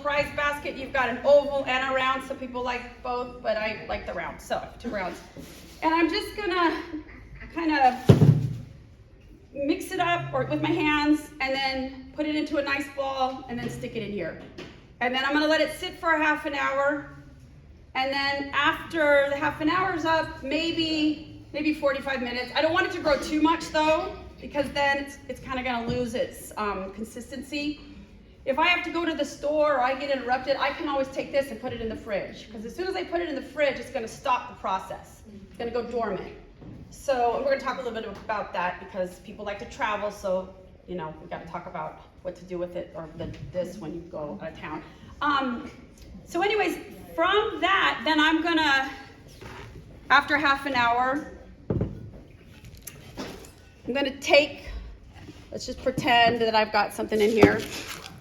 prize basket. You've got an oval and a round. Some people like both, but I like the round, so I have 2 rounds. And I'm just gonna kind of mix it up with my hands and then put it into a nice ball and then stick it in here. And then I'm gonna let it sit for a half an hour. And then after the half an hour's up, maybe 45 minutes. I don't want it to grow too much though, because then it's kind of gonna lose its consistency. If I have to go to the store or I get interrupted, I can always take this and put it in the fridge. Because as soon as I put it in the fridge, it's gonna stop the process. It's gonna go dormant. So we're gonna talk a little bit about that because people like to travel, so we gotta talk about what to do with it or this when you go out of town. So anyways, from that, then I'm gonna, after half an hour, I'm gonna take, let's just pretend that I've got something in here.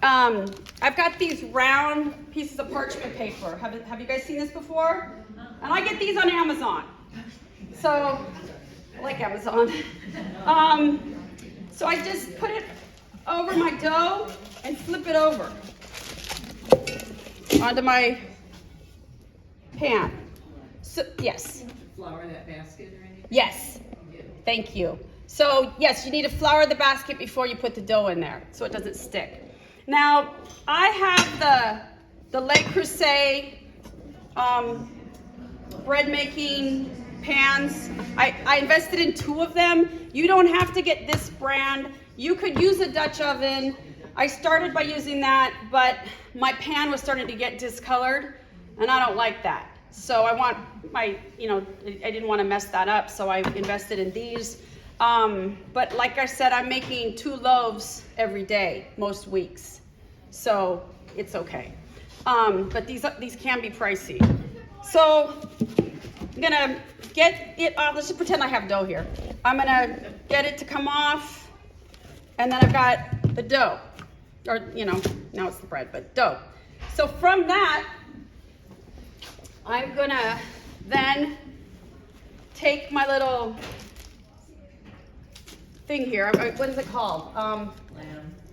I've got these round pieces of parchment paper. Have you guys seen this before? And I get these on Amazon. So, I like Amazon. So I just put it over my dough and flip it over onto my pan. So, yes. Flour that basket or anything? Yes. Thank you. So, yes, you need to flour the basket before you put the dough in there so it doesn't stick. Now, I have the Le Creuset bread making pans. I invested in 2 of them. You don't have to get this brand. You could use a Dutch oven. I started by using that, but my pan was starting to get discolored, and I don't like that. So I didn't want to mess that up, so I invested in these. But like I said, I'm making 2 loaves every day, most weeks. So it's okay. But these can be pricey. So I'm gonna get it off. Let's just pretend I have dough here. I'm gonna get it to come off, and then I've got the dough. Or, now it's the bread, but dough. So from that, I'm gonna then take my little thing here. What is it called? Lamb.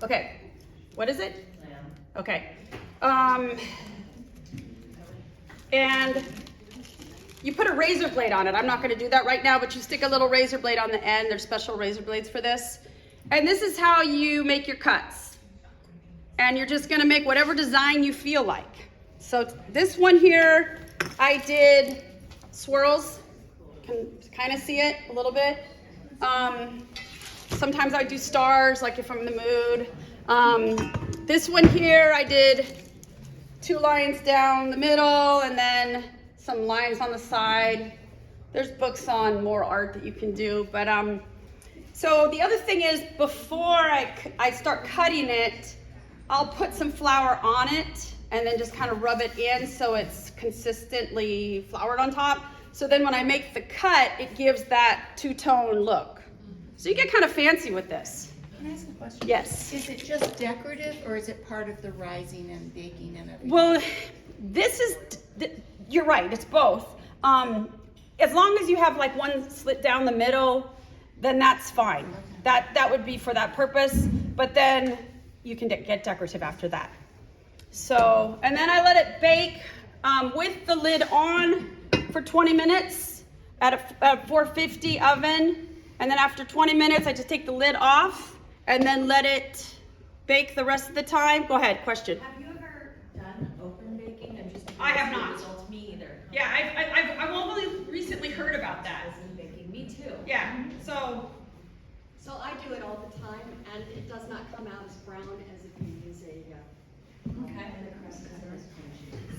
Okay. What is it? Lamb. Okay. And you put a razor blade on it. I'm not going to do that right now, but you stick a little razor blade on the end. There's special razor blades for this. And this is how you make your cuts. And you're just going to make whatever design you feel like. So this one here, I did swirls. Can kind of see it a little bit. Sometimes I do stars, like if I'm in the mood. This one here, I did 2 lines down the middle and then some lines on the side. There's books on more art that you can do. But so the other thing is, before I start cutting it, I'll put some flour on it and then just kind of rub it in so it's consistently floured on top. So then when I make the cut, it gives that 2-tone look. So you get kind of fancy with this. Can I ask a question? Yes. Is it just decorative or is it part of the rising and baking and everything? Well, you're right, it's both. As long as you have like one slit down the middle, then that's fine. Okay. That would be for that purpose, but then you can get decorative after that. So, and then I let it bake with the lid on for 20 minutes at a 450 oven. And then after 20 minutes, I just take the lid off and then let it bake the rest of the time. Go ahead, question. Have you ever done open baking and just? I have not. Results? Me either. Yeah, I've only recently heard about that. Open baking, me too. Yeah, so. So I do it all the time, and it does not come out as brown as if you use a. Okay.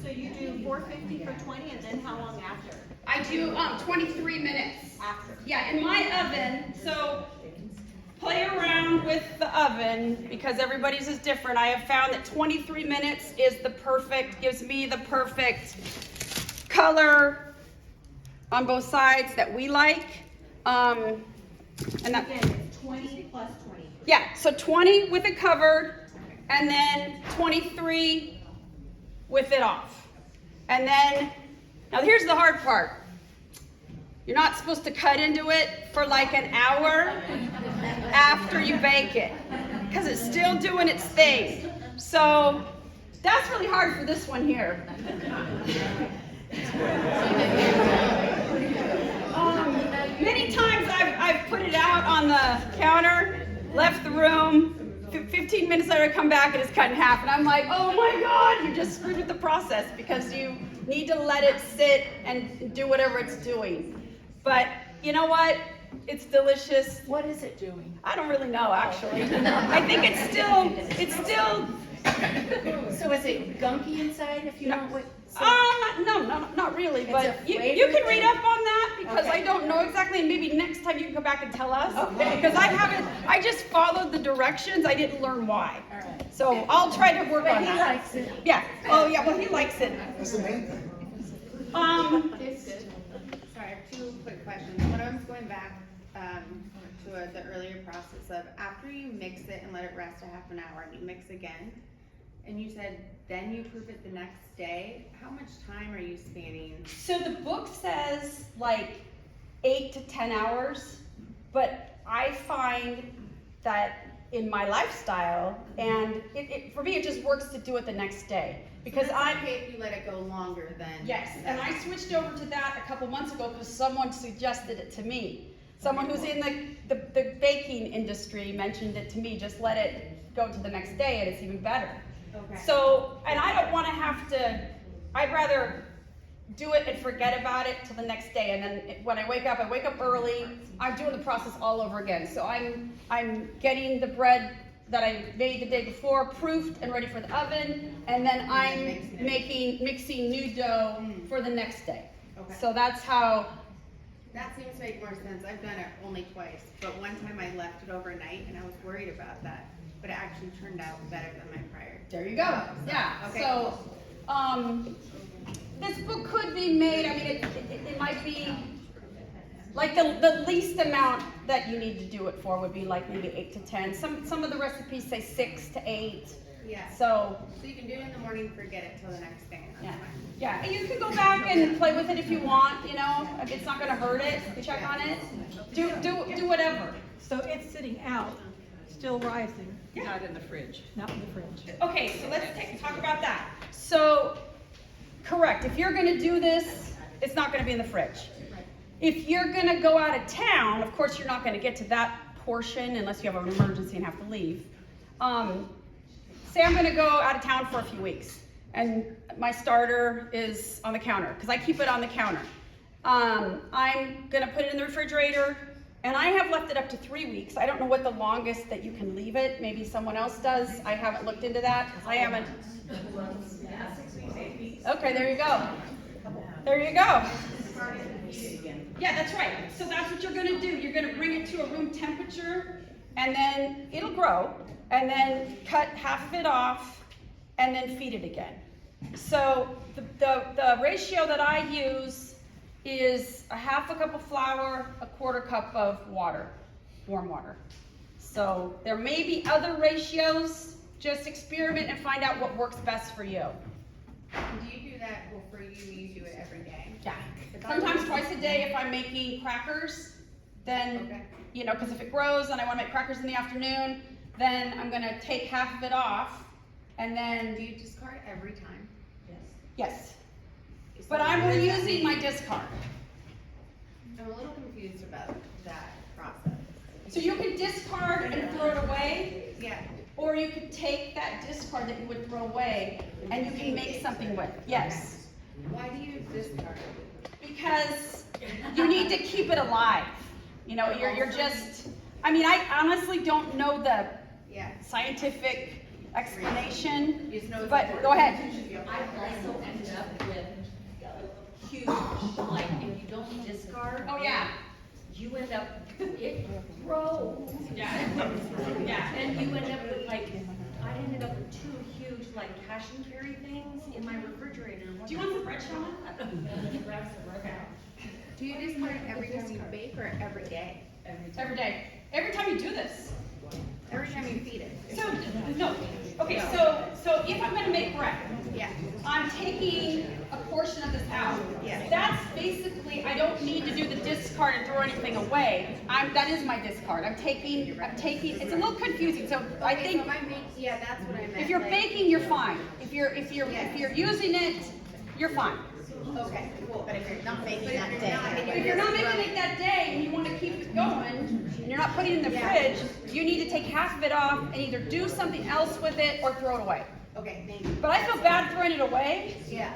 So you do 450 for 20, and then how long after? I do 23 minutes. After. Yeah, in my oven, so play around with the oven because everybody's is different. I have found that 23 minutes is gives me the perfect color on both sides that we like. And that, Again, it's 20 plus 20. yeah, so 20 with it covered, and then 23 with it off. And then, now here's the hard part. You're not supposed to cut into it for like an hour after you bake it, because it's still doing its thing. So That's really hard for this one here. Many times I've put it out on the counter, left the room, 15 minutes later I come back and it's cut in half, and I'm like, oh my God, you just screwed with the process, because you need to let it sit and do whatever it's doing. But you know what? It's delicious. What is it doing? I don't really know, actually. I think it's still. So is it gunky inside if you don't? No, not really. It's But a you flavor can read thing? up on that, because Okay. I don't know exactly. And maybe next time you can come back and tell us. Okay. Because I haven't. I just followed the directions. I didn't learn why. All right. So I'll try to work But on he that. likes it. Yeah. Oh yeah. Well, he likes it. That's the main thing. Sorry, I have two quick questions. One of them's going back to the earlier process of after you mix it and let it rest a half an hour and you mix again, and you said then you proof it the next day. How much time are you spanning? So the book says like 8 to 10 hours, but I find that in my lifestyle, and for me it just works to do it the next day, because That's I. okay if you let it go longer than. Yes, and I switched over to that a couple months ago because someone suggested it to me. Someone who's in the baking industry mentioned it to me, just let it go to the next day and it's even better. Okay. So, and I don't want to have to, I'd rather do it and forget about it till the next day, and then when I wake up early, I'm doing the process all over again. So I'm getting the bread that I made the day before proofed and ready for the oven, and then I'm mixing new dough for the next day. Okay. So that's how. That seems to make more sense. I've done it only twice, but one time I left it overnight and I was worried about that, but it actually turned out better than my prior. There you go. Yeah. Okay. So, this book could be made. I mean, it might be like the least amount that you need to do it for would be like maybe 8 to 10. Some of the recipes say 6 to 8. Yeah. So you can do it in the morning, forget it till the next day. And yeah, that's fine. yeah. And you can go back and play with it if you want. You know, it's not going to hurt it. Check on it. Do whatever. So it's sitting out, still rising, Yeah. not in the fridge. Not in the fridge. Okay, so let's talk about that. So, correct, if you're gonna do this, it's not gonna be in the fridge. If you're gonna go out of town, of course you're not gonna get to that portion unless you have an emergency and have to leave. Say I'm gonna go out of town for a few weeks, and my starter is on the counter, because I keep it on the counter. I'm gonna put it in the refrigerator, and I have left it up to 3 weeks. I don't know what the longest that you can leave it. Maybe someone else does. I haven't looked into that, because I haven't. 6 weeks, 8 weeks. Okay, there you go. There you go. Yeah, that's right. So that's what you're gonna do. You're gonna bring it to a room temperature, and then it'll grow, and then cut half of it off, and then feed it again. So the ratio that I use is a half a cup of flour, a quarter cup of water, warm water. So there may be other ratios. Just experiment and find out what works best for you. Do you do that, well, for you do it every day? Yeah. Sometimes twice a day if I'm making crackers, then, Okay. you know, because if it grows and I want to make crackers in the afternoon, then I'm going to take half of it off, and then, Do you discard every time? yes. So But I'm what does that reusing mean? my discard. I'm a little confused about that process. So you can discard and throw it away, Yeah. or you could take that discard that you would throw away and you can make something with it. Yes. Why do you discard? Because you need to keep it alive. You know, you're just, I mean, I honestly don't know the Yeah. scientific explanation, You just know it's but important. go ahead. I've also ended up with huge, like, if you don't discard. Oh, yeah. You end up, it grows. Yeah. Yeah. And you end up with like, I ended up with 2 huge like cash and carry things in my refrigerator. Do you want some bread, Shauna? Do you discard it every time you bake or every day? Every day. Every time you do this. Every time you feed it? So, no, Okay, so if I'm gonna make bread, Yeah. I'm taking a portion of this out. Yes. That's basically, I don't need to do the discard and throw anything away. That is my discard. I'm taking, it's a little confusing, so I Okay, think so my make, yeah, that's what I meant. if you're like- baking, you're fine. If you're using it, you're fine. Okay, cool. But if you're not baking But if that you're day. not- If you're not making it that day and you want to keep it going, and you're not putting it in the fridge, you need to take half of it off and either do something else with it or throw it away. Okay, thank you. But I feel bad throwing it away. Yeah.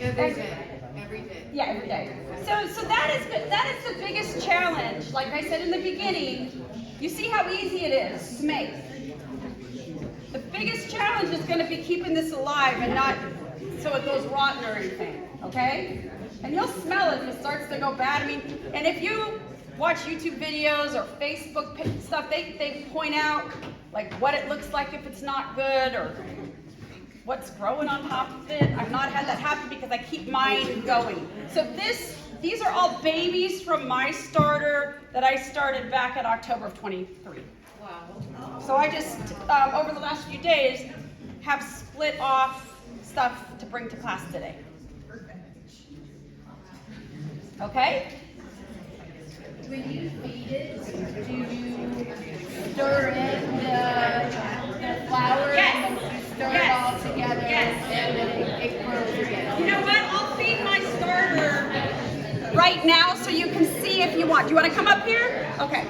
Every day. Every day. Yeah, every day. So that is the biggest challenge. Like I said in the beginning, you see how easy it is to make. The biggest challenge is going to be keeping this alive and not so it goes rotten or anything. Okay? And you'll smell it if it starts to go bad. I mean, and if you watch YouTube videos or Facebook stuff, they point out like what it looks like if it's not good or what's growing on top of it. I've not had that happen because I keep mine going. So these are all babies from my starter that I started back in October of 23. Wow. So I just, over the last few days, have split off stuff to bring to class today. Okay? When you feed it, do you stir in the flour and then you stir it all together and then it grows again? You know what? I'll feed my starter right now so you can see if you want. Do you want to come up here? Okay.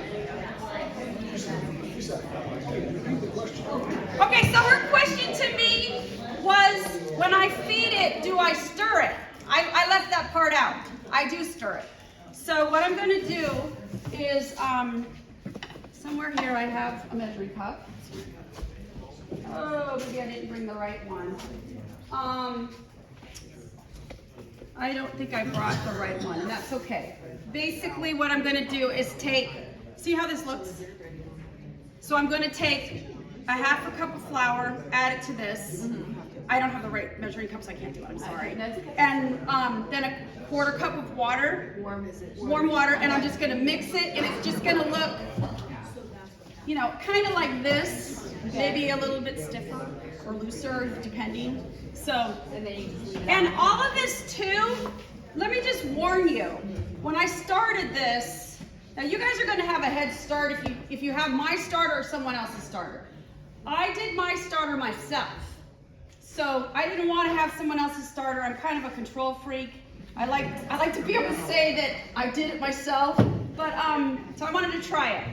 Okay, so her question to me was, when I feed it, do I stir it? I left that part out. I do stir it. So what I'm going to do is, somewhere here I have a measuring cup. Oh, maybe I didn't bring the right one. I don't think I brought the right one, and that's okay. Basically what I'm going to do is see how this looks? So I'm going to take a half a cup of flour, add it to this. I don't have the right measuring cups, I can't do it, I'm sorry. And then a quarter cup of water, warm water, and I'm just gonna mix it, and it's just gonna look, you know, kind of like this, maybe a little bit stiffer or looser, depending. So, and all of this too, let me just warn you, when I started this, now you guys are gonna have a head start if you have my starter or someone else's starter. I did my starter myself. So I didn't want to have someone else's starter. I'm kind of a control freak. I like to be able to say that I did it myself. But so I wanted to try it.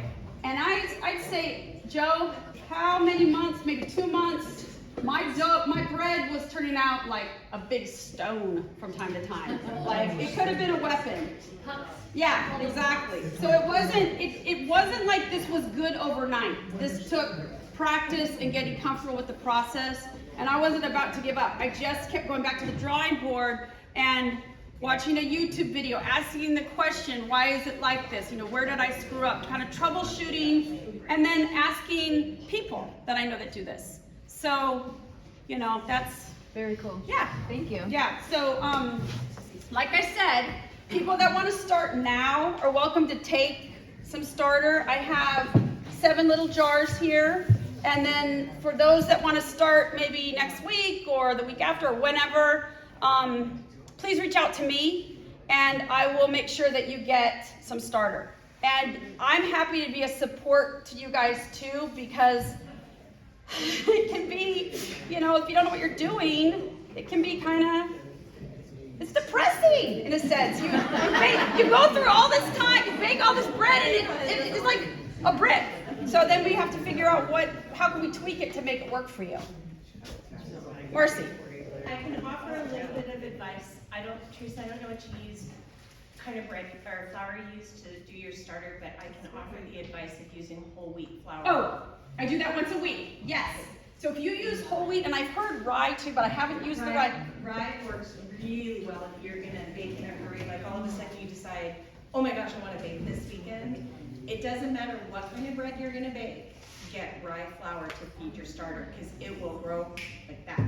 And I'd say, Joe, how many months? Maybe 2 months. My bread was turning out like a big stone from time to time. Like it could have been a weapon. Yeah, exactly. So it wasn't like this was good overnight. This took practice and getting comfortable with the process. And I wasn't about to give up. I just kept going back to the drawing board and watching a YouTube video, asking the question, why is it like this? You know, where did I screw up? Kind of troubleshooting, and then asking people that I know that do this. So, you know, that's Very cool. yeah. Thank you. Yeah, so like I said, people that want to start now are welcome to take some starter. I have 7 little jars here. And then for those that want to start maybe next week or the week after or whenever, please reach out to me and I will make sure that you get some starter. And I'm happy to be a support to you guys too, because it can be, you know, if you don't know what you're doing, it can be kind of, it's depressing in a sense. You go through all this time, you bake all this bread, and it's like a brick. So then we have to figure out how can we tweak it to make it work for you. Marcy. I can offer a little bit of advice. Teresa, I don't know what you use, kind of bread or flour you use to do your starter, but I can offer the advice of using whole wheat flour. Oh, I do that once a week. Yes. So if you use whole wheat, and I've heard rye too, but I haven't used the rye. Rye works really well if you're gonna bake in a hurry, like all of a sudden you decide, oh my gosh, I wanna bake this weekend. It doesn't matter what kind of bread you're gonna bake, get rye flour to feed your starter, because it will grow like that.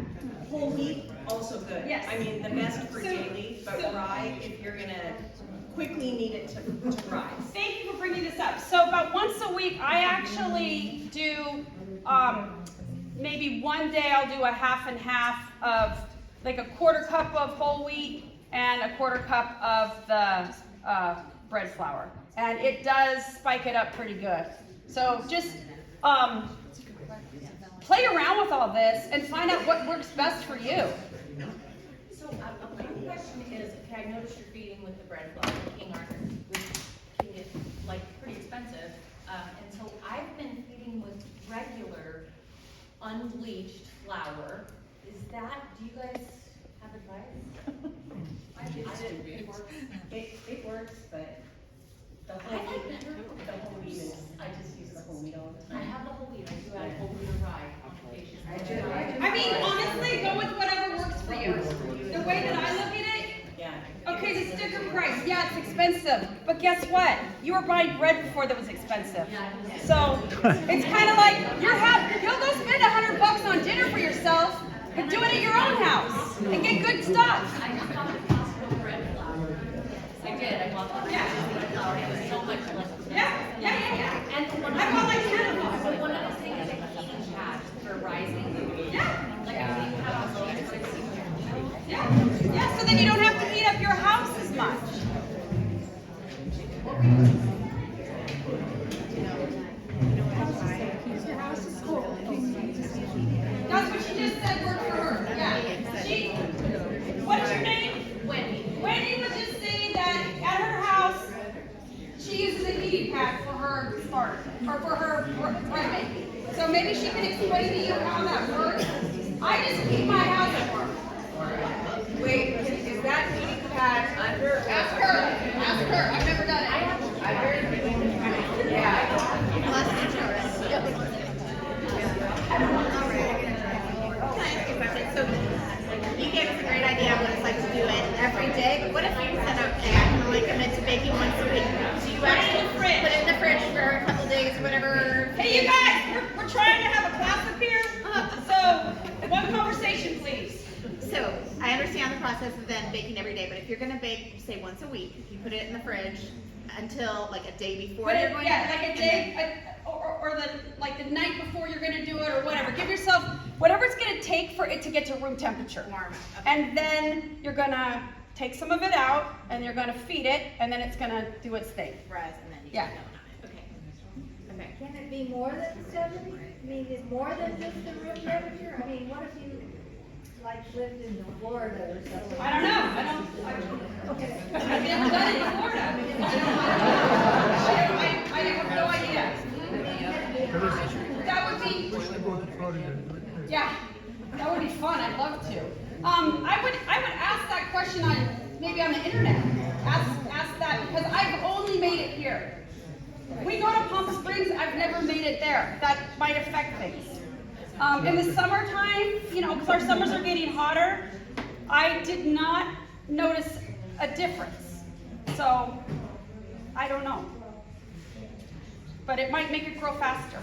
Whole wheat, also good. Yes. I mean, the best for daily, but rye, if you're gonna quickly need it to rise. Thank you for bringing this up. So about once a week, I actually do maybe one day I'll do a half and half of like a quarter cup of whole wheat and a quarter cup of the bread flour. And it does spike it up pretty good. So just play around with all this and find out what works best for you. So my question is, okay, I noticed you're feeding with the bread flour, King Arthur, which can get like pretty expensive. And so I've been feeding with regular unbleached flour. Is that, do you guys have advice? It works. It works, but the whole wheat is, I just use the whole wheat all the I time. have the whole wheat, I do add whole wheat or rye complications. I mean, honestly, go with whatever works for you. The way that I look at it, Yeah. okay, the sticker price, yeah, it's expensive, but guess what? You were buying bread before that was expensive. So it's kind of like you'll go spend $100 on dinner for yourself, but do it at your own house and get good stuff. I just bought the Costco bread flour. I did, I bought the bread flour, it was so much less expensive. Yeah. And one I bought like 10 of them. So one of those things is a heating pad for rising. Yeah. Like a heating pad on low. Yeah, so then you don't have to heat up your house as much. That's what she just said worked for her. Yeah. What is your name? Wendy. Wendy was just saying that at her house, she uses a heating pad for her starter, or for her bread making. So maybe she can explain to you how that works. I just keep my house at work. Wait, is that heating pad under? Ask her. Ask her. I've never done it. So you gave us a great idea of what it's like to do it every day, but what if you set up, okay, I can only commit to baking once a week? Do you actually put it in the fridge for a couple days, whatever? Hey, you guys, we're trying to have a class up here. So, one conversation, please. So I understand the process of then baking every day, but if you're gonna bake, say once a week, you put it in the fridge until like a day before you're going to Yeah, bake, like a and day, then- or the night before you're gonna do it, or whatever. Give yourself whatever it's gonna take for it to get to room temperature. Warm it, okay. And then you're gonna take some of it out, and you're gonna feed it, and then it's gonna do its thing. Rise and then you Yeah. can go on it. Okay. Can it be more than 70? I mean, is more than just the room temperature? I mean, what if you, like, lived in Florida or something? I don't know, I've never done it in Florida. I have no idea. That would be, yeah, that would be fun, I'd love to. I would ask that question maybe on the internet. Ask that, because I've only made it here. We go to Palm Springs, I've never made it there. That might affect things. In the summertime, because our summers are getting hotter, I did not notice a difference. So, I don't know. But it might make it grow faster.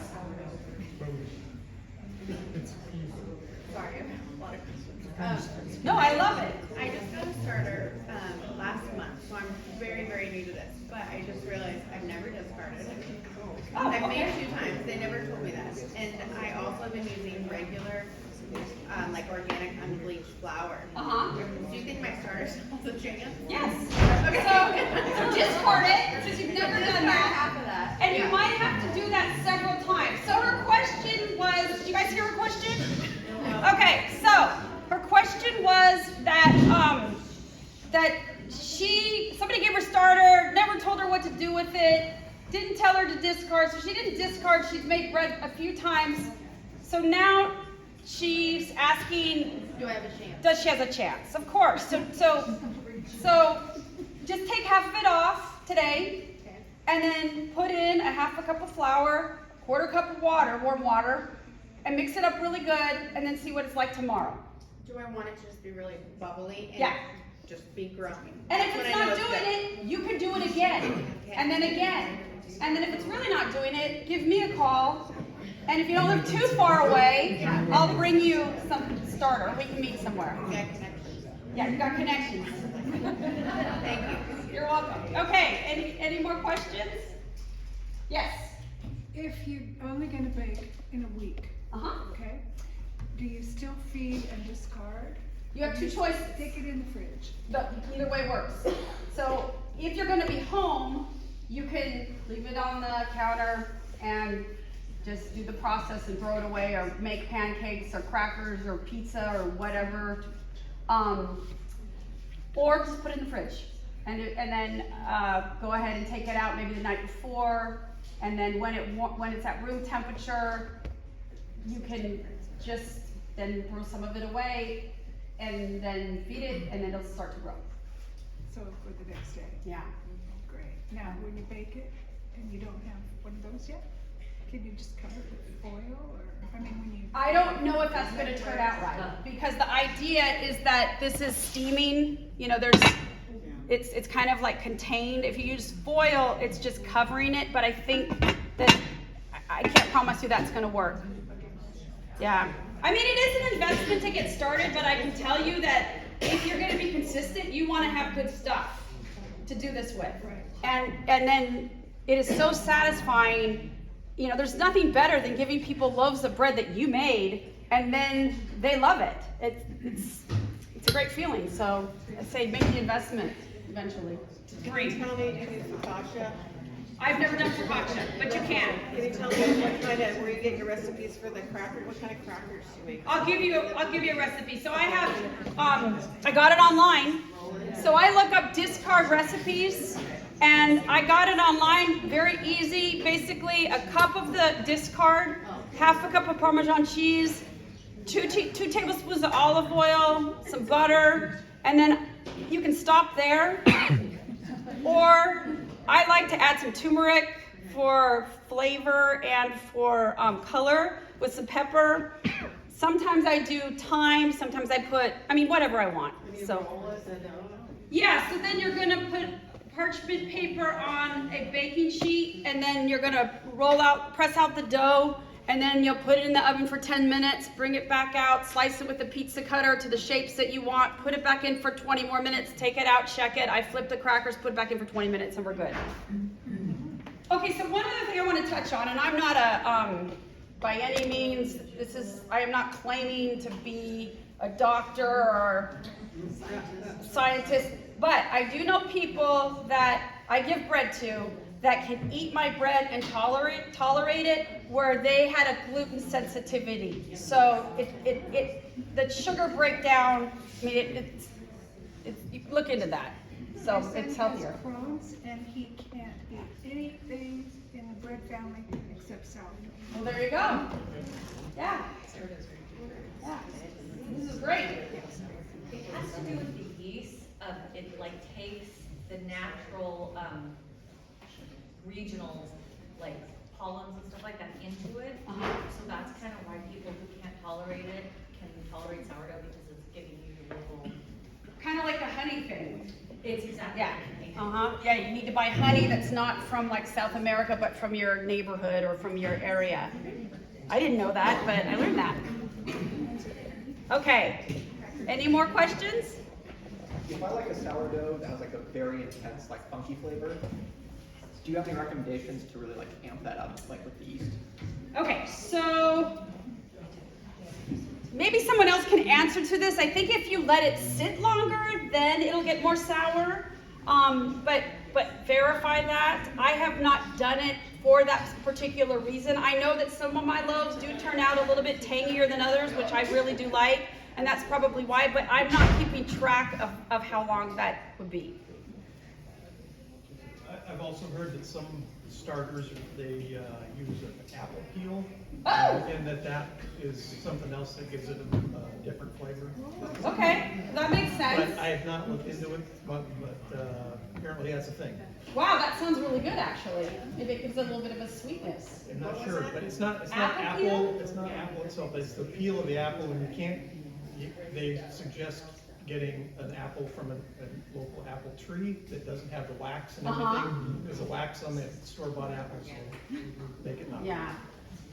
Sorry, I have a lot of questions. No, I love it. I just got a starter last month, so I'm very, very new to this, but I just realized I've never discarded. Oh, I've made okay. it 2 times, they never told me that. And I also have been using regular, like organic unbleached flour. Uh-huh. Do you think my starter still has a chance? Yes. Okay. So discard it, because you've never done that. Half of that. And you might have to do that several times. So her question was, did you guys hear her question? Okay, so her question was that somebody gave her starter, never told her what to do with it, didn't tell her to discard, so she didn't discard. She's made bread a few times. So now she's asking, Do I have a chance? does she have a chance? Of course. So just take half of it off today, and then put in a half a cup of flour, quarter cup of water, warm water, and mix it up really good, and then see what it's like tomorrow. Do I want it to just be really bubbly and Yeah. just be growing? And if That's it's when I not know doing good. it, you can do it again, and then again. And then if it's really not doing it, give me a call. And if you don't live too far away, I'll bring you some starter. We can meet somewhere. Yeah, connections. Yeah, you got connections. Thank you. You're welcome. Okay, any more questions? Yes. If you're only going to bake in a week, Uh-huh. okay, Do you still feed and discard? You have two choices. Stick it in the fridge. Either way works. So if you're gonna be home, you can leave it on the counter and just do the process and throw it away, or make pancakes or crackers or pizza or whatever. Or just put it in the fridge and then go ahead and take it out maybe the night before, and then when it's at room temperature, you can just then throw some of it away and then feed it, and then it'll start to grow. So for the next day. Yeah. Great. Now, when you bake it and you don't have one of those yet, can you just cover it with foil, or, I mean, when you. I don't know if that's gonna turn out right, because the idea is that this is steaming, you know, it's kind of like contained. If you use foil, it's just covering it, but I think that, I can't promise you that's gonna work. Yeah. I mean, it is an investment to get started, but I can tell you that if you're gonna be consistent, you wanna have good stuff to do this with. And then it is so satisfying. You know, there's nothing better than giving people loaves of bread that you made, and then they love it. It's a great feeling. So I say make the investment eventually. Can you tell me, do you do focaccia? I've never done focaccia, but you can. Can you tell me where you get your recipes for the crackers? What kind of crackers do you make? I'll give you a recipe. So I have, I got it online. So I look up discard recipes, and I got it online, very easy. Basically, a cup of the discard, half a cup of Parmesan cheese, two tablespoons of olive oil, some butter, and then you can stop there. Or I like to add some turmeric for flavor and for color, with some pepper. Sometimes I do thyme, sometimes I put, whatever I want. So, yeah, so then you're gonna put parchment paper on a baking sheet, and then you're gonna press out the dough, and then you'll put it in the oven for 10 minutes, bring it back out, slice it with a pizza cutter to the shapes that you want, put it back in for 20 more minutes, take it out, check it. I flip the crackers, put it back in for 20 minutes, and we're good. Okay, so one other thing I want to touch on, and I'm not by any means, I am not claiming to be a doctor or scientist, but I do know people that I give bread to that can eat my bread and tolerate it, where they had a gluten sensitivity. So the sugar breakdown, look into that. So it's healthier. Crohn's, and he can't eat anything in the bread family except sourdough. Well, there you go. Yeah. Yeah. This is great. It has to do with the yeast of it, like takes the natural regional like pollens and stuff like that into it. So that's kind of why people who can't tolerate it can tolerate sourdough, because it's giving you the local. Kind of like the honey thing. It's exactly. Yeah. Yeah, you need to buy honey that's not from like South America, but from your neighborhood or from your area. I didn't know that, but I learned that. Okay. Any more questions? If I like a sourdough that has like a very intense, like funky flavor, do you have any recommendations to really like amp that up, like with the yeast? Okay, so maybe someone else can answer to this. I think if you let it sit longer, then it'll get more sour. But verify that. I have not done it for that particular reason. I know that some of my loaves do turn out a little bit tangier than others, which I really do like, and that's probably why, but I'm not keeping track of how long that would be. I've also heard that some starters, they use an apple peel, and that is something else that gives it a different flavor. Okay, that makes sense. But I have not looked into it, but apparently that's a thing. Wow, that sounds really good, actually. Maybe it gives it a little bit of a sweetness. I'm not sure, but it's not Apple apple. peel? It's not apple itself. It's the peel of the apple, and you can't. They suggest getting an apple from a local apple tree that doesn't have the wax and everything. There's a wax on the store-bought apples, so make it not. Yeah.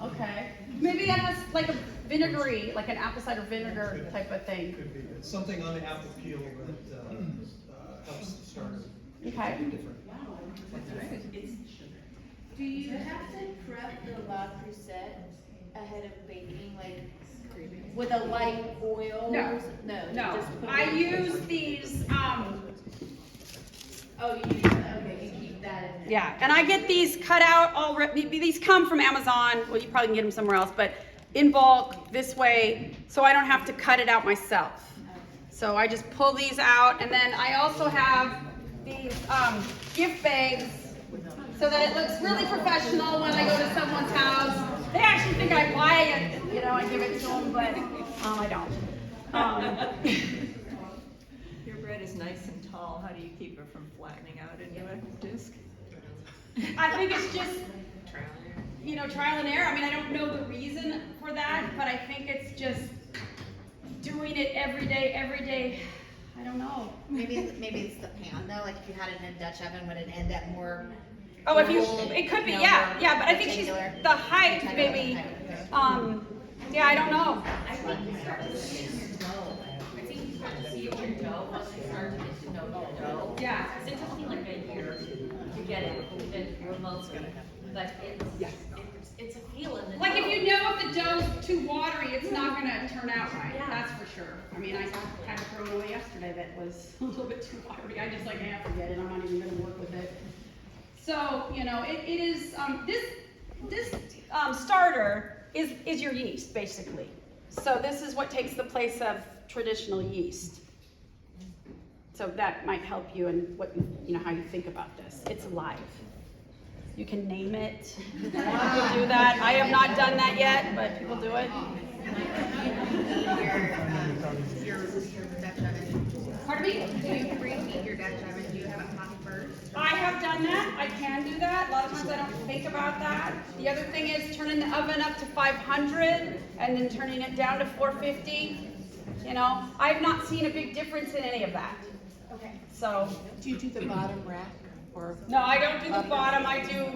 Okay. Maybe that has like a vinegary, like an apple cider vinegar type of thing. Could be. It's something on the apple peel that helps the starter. Okay. Different. Do you have to prep the La Crusette ahead of baking? Like, with a light oil? No. No. No, just put I it- use these, Oh, you use, okay, you keep that in there. yeah, and I get these cut out already. These come from Amazon. Well, you probably can get them somewhere else, but in bulk this way, so I don't have to cut it out myself. So I just pull these out, and then I also have these gift bags so that it looks really professional when I go to someone's house. They actually think I buy it, you know, and give it to them, but I don't. Your bread is nice and tall. How do you keep it from flattening out into a disc? I think it's just, you know, trial and error. I mean, I don't know the reason for that, but I think it's just doing it every day. I don't know. Maybe it's the pan though, like if you had it in a Dutch oven, would it end up more? Oh, if you, cool, it could be, you know, yeah, more yeah, but I think she's, particular? the height, maybe, yeah, I don't know. I think you start to see your dough. I think you start to see your dough once you start to get to know your dough. Yeah. Because it took me like a year to get it remotely, but it's a feeling. that Like if dough. you know if the dough's too watery, it's not gonna turn out right, that's for sure. I mean, I had a throw away yesterday that was a little bit too watery. I just like, forget it, I'm not even gonna work with it. So, you know, it is, this starter is your yeast, basically. So this is what takes the place of traditional yeast. So that might help you in what, you know, how you think about this. It's alive. You can name it. People do that. I have not done that yet, but people do it. Your Dutch oven. Pardon me? Do you preheat your Dutch oven? Do you have it hot first? I have done that. I can do that. A lot of times I don't think about that. The other thing is turning the oven up to 500 and then turning it down to 450. You know, I've not seen a big difference in any of that. Okay. So, Do you do the bottom rack or? no, I don't do the bottom. I do,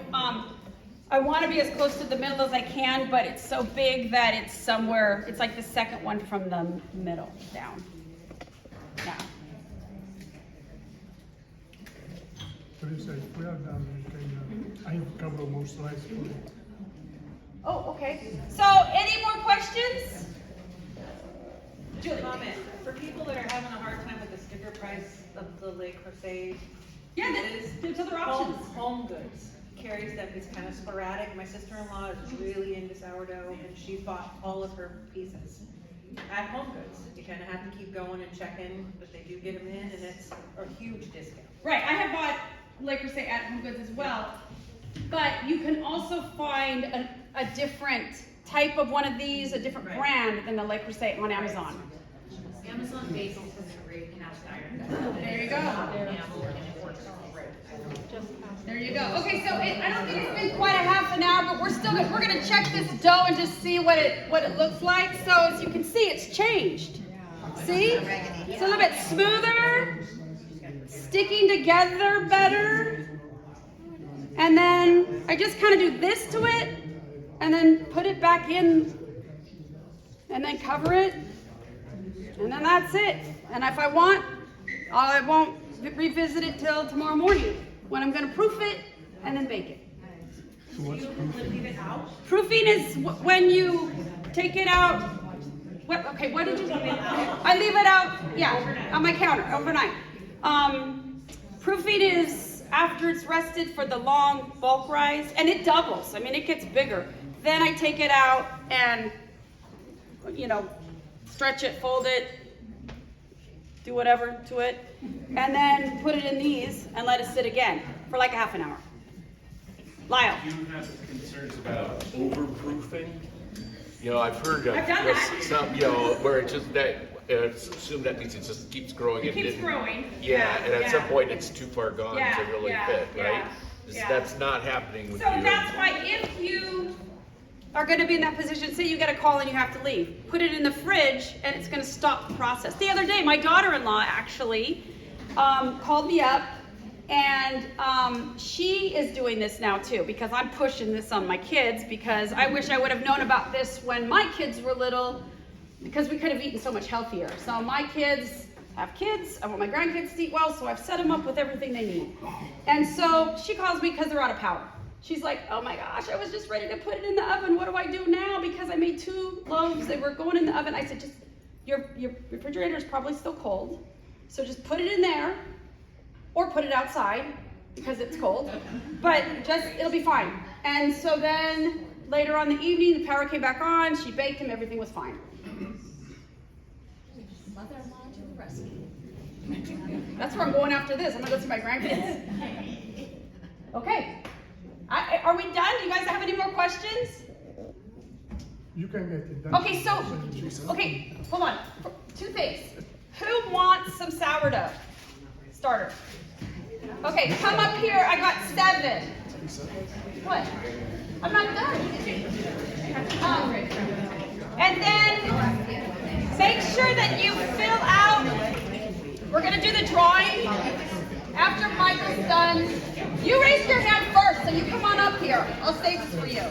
I want to be as close to the middle as I can, but it's so big that it's somewhere, it's like the second one from the middle down. Yeah. Teresa, we are done. I've covered most slides for you. Oh, okay. So, any more questions? Julie. Comment, for people that are having a hard time with the sticker price of the Le Creuset. Yeah, there's other options. Home Goods carries them, it's kind of sporadic. My sister-in-law is really into sourdough and she bought all of her pieces at Home Goods. You kind of have to keep going and checking, but they do get them in and it's a huge discount. Right, I have bought Le Creuset at Home Goods as well, but you can also find a different type of one of these, a different brand than the Le Creuset on Amazon. Amazon Basil has a great cast iron. There you go. There you go. Okay, so I don't think it's been quite a half an hour, but we're still good. We're gonna check this dough and just see what it looks like. So as you can see, it's changed. See? It's a little bit smoother, sticking together better. And then I just kind of do this to it, and then put it back in, and then cover it, and then that's it. And if I want, I won't revisit it till tomorrow morning when I'm going to proof it and then bake it. So what's proof? Proofing is when you take it out. What did you? I leave it out, yeah, on my counter overnight. Proofing is after it's rested for the long bulk rise, and it doubles. I mean, it gets bigger. Then I take it out and, you know, stretch it, fold it, do whatever to it, and then put it in these and let it sit again for like a half an hour. Lyle. Do you have concerns about overproofing? You know, I've heard of I've done that. some, you know, where it's just that, it's assumed that means it just keeps growing. It keeps growing. Yeah, and at some point it's too far gone Yeah, to really yeah, fit, yeah, right? yeah. That's not happening with you. So that's why if you are going to be in that position, say you get a call and you have to leave, put it in the fridge and it's going to stop the process. The other day, my daughter-in-law actually called me up, and she is doing this now too, because I'm pushing this on my kids, because I wish I would have known about this when my kids were little, because we could have eaten so much healthier. So my kids have kids, I want my grandkids to eat well, so I've set them up with everything they need. And so she calls me because they're out of power. She's like, oh my gosh, I was just ready to put it in the oven. What do I do now? Because I made 2 loaves. They were going in the oven. I said, just, your refrigerator is probably still cold. So just put it in there or put it outside because it's cold. But just, it'll be fine. And so then later on in the evening, the power came back on. She baked them. Everything was fine. Mother-in-law to the rescue. That's where I'm going after this. I'm going to go see my grandkids. Okay. Are we done? Do you guys have any more questions? You can get it done. Okay, so, okay, hold on. 2 things. Who wants some sourdough starter? Okay, come up here. I got 7. What? I'm not done. And then make sure that you fill out. We're going to do the drawing after Michael's done. You raised your hand first, so you come on up here. I'll save this for you.